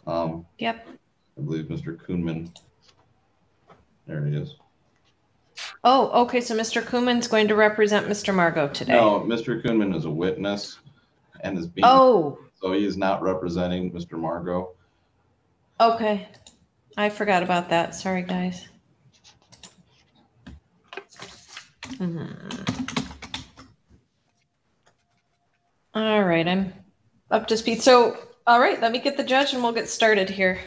Yep. I believe Mr. Kuhnman. There he is. Oh, okay. So Mr. Kuhlman's going to represent Mr. Margot today. No, Mr. Kuhnman is a witness and is being, Oh, so he is not representing Mr. Margot. okay. I forgot about that. Sorry, guys. All right, I'm up to speed. So, all right, let me get the judge and we'll get started here.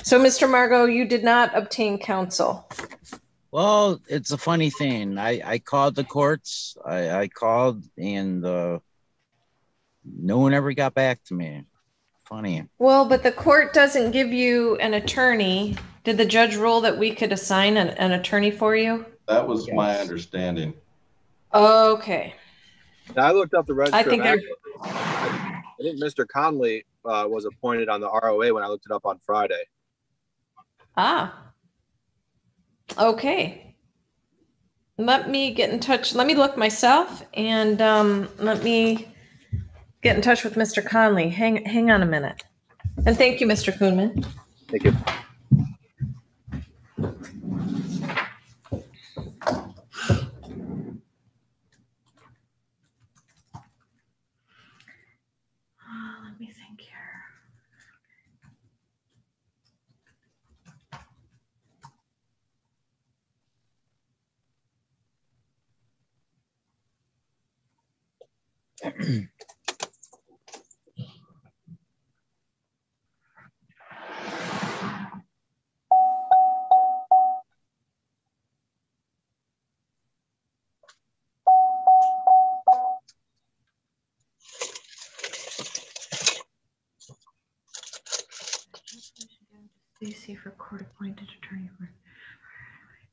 So, Mr. Margot, you did not obtain counsel. Well, it's a funny thing. I called the courts. I called and no one ever got back to me. Funny. Well, but the court doesn't give you an attorney. Did the judge rule that we could assign an attorney for you? That was Yes. my understanding. Okay. I looked up the I register of think action. I think Mr. Conley was appointed on the ROA when I looked it up on Friday. Okay. Let me get in touch. Let me look myself and let me get in touch with Mr. Conley. Hang on a minute. And thank you, Mr. Kuhnman. Thank you. Let me think here. Stacy for court-appointed attorney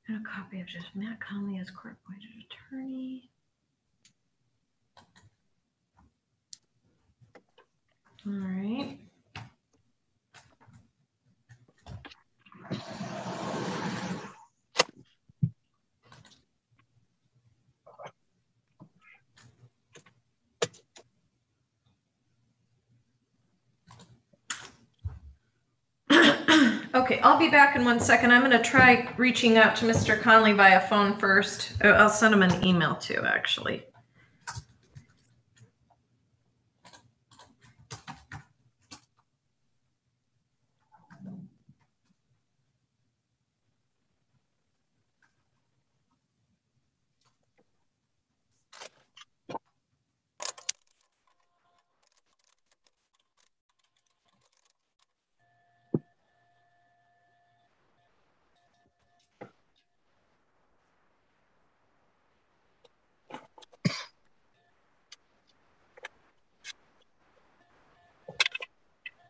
and a copy of just Matt Conley as court-appointed attorney. All right. Okay, I'll be back in 1 second. I'm going to try reaching out to Mr. Conley via phone first. I'll send him an email too, actually.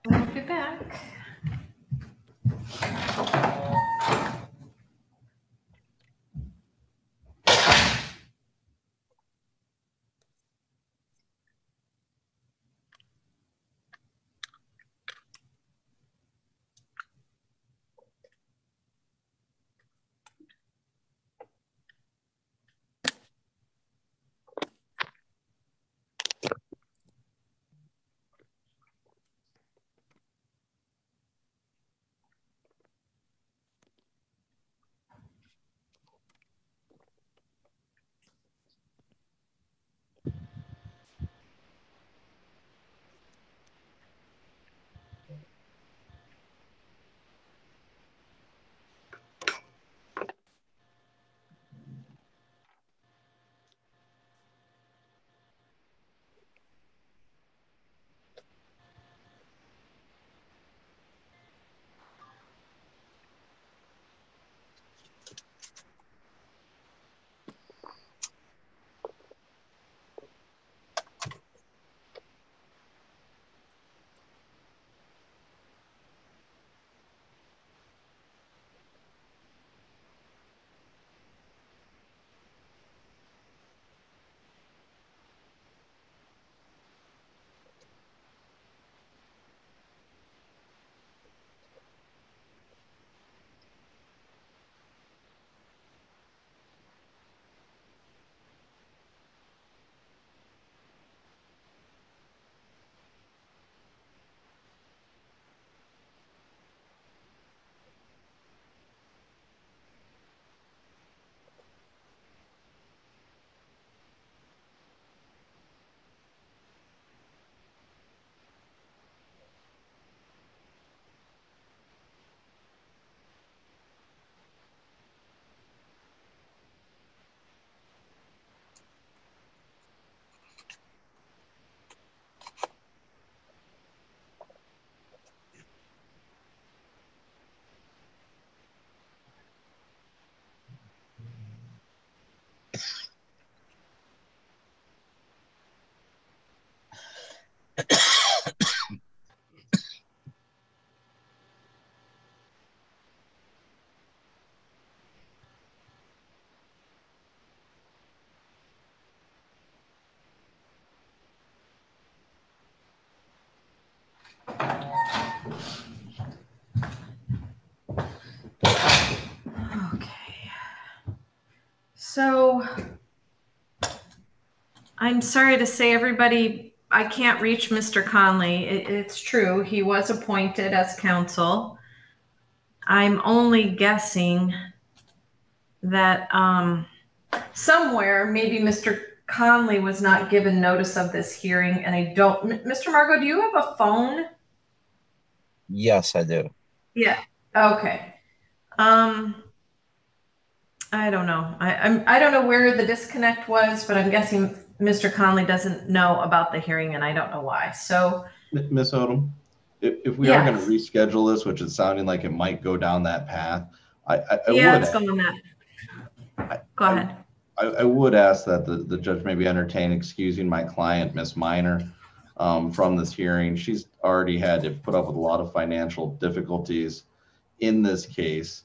I'll be back. So I'm sorry to say, everybody, I can't reach Mr. Conley. It's true. He was appointed as counsel. I'm only guessing that somewhere maybe Mr. Conley was not given notice of this hearing, and I don't. Mr. Margot, do you have a phone? Yes, I do. Yeah. Okay. I don't know. I don't know where the disconnect was, but I'm guessing Mr. Conley doesn't know about the hearing, and I don't know why. So, Ms. Odom, if we are going to Yes. reschedule this, which is sounding like it might go down that path, I yeah, would it's going that. Go ahead. I would ask that the judge maybe entertain excusing my client, Miss Minor, from this hearing. She's already had to put up with a lot of financial difficulties in this case.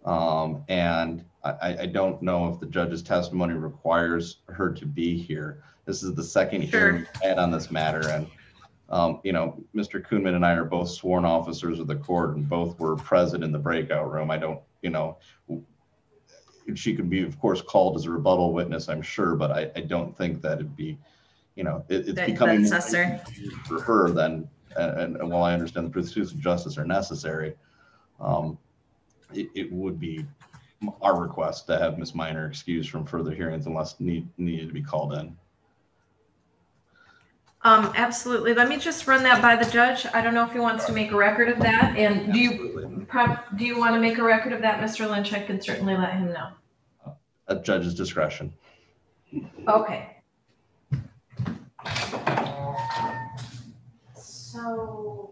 And I don't know if the judge's testimony requires her to be here. This is the second hearing we've had on this matter. And, Mr. Kuhnman and I are both sworn officers of the court and both were present in the breakout room. I don't, she could be, of course, called as a rebuttal witness, I'm sure, but I don't think that it'd be, it's becoming more necessary for her than, and while I understand the pursuits of justice are necessary, it would be our request to have Ms. Minor excused from further hearings unless needed to be called in. Absolutely. Let me just run that by the judge. I don't know if he wants to make a record of that. And do you want to make a record of that, Mr. Lynch? I can certainly let him know. At judge's discretion. Okay. So.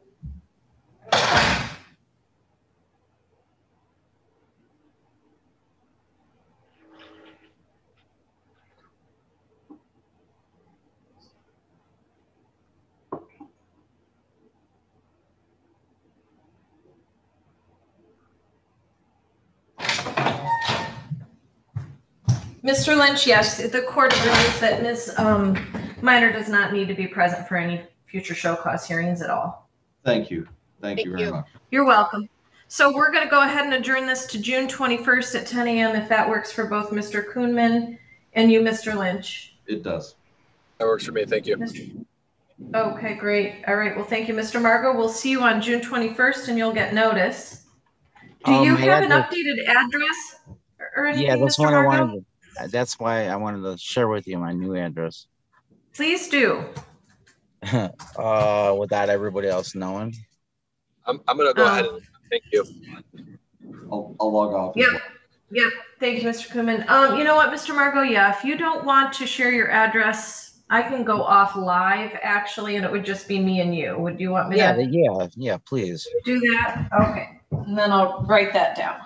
Mr. Lynch, yes, the court agrees that Ms. Minor does not need to be present for any future show cause hearings at all. Thank you. Thank you very much. You're welcome. So we're going to go ahead and adjourn this to June 21st at 10 a.m. if that works for both Mr. Kuhnman and you, Mr. Lynch. It does. That works for me. Thank you. Okay, great. All right. Well, thank you, Mr. Margot. We'll see you on June 21st and you'll get notice. Do you have an updated address or anything, Yeah, that's Mr. what I Margot? wanted. That's why I wanted to share with you my new address. Please do. Without everybody else knowing. I'm going to go ahead and thank you. I'll log off. Yep. Yep. Thank you, Mr. Kuhnman. You know what, Mr. Margot? Yeah, if you don't want to share your address, I can go off live actually, and it would just be me and you. Would you want me to Yeah, please. do that? Okay. And then I'll write that down.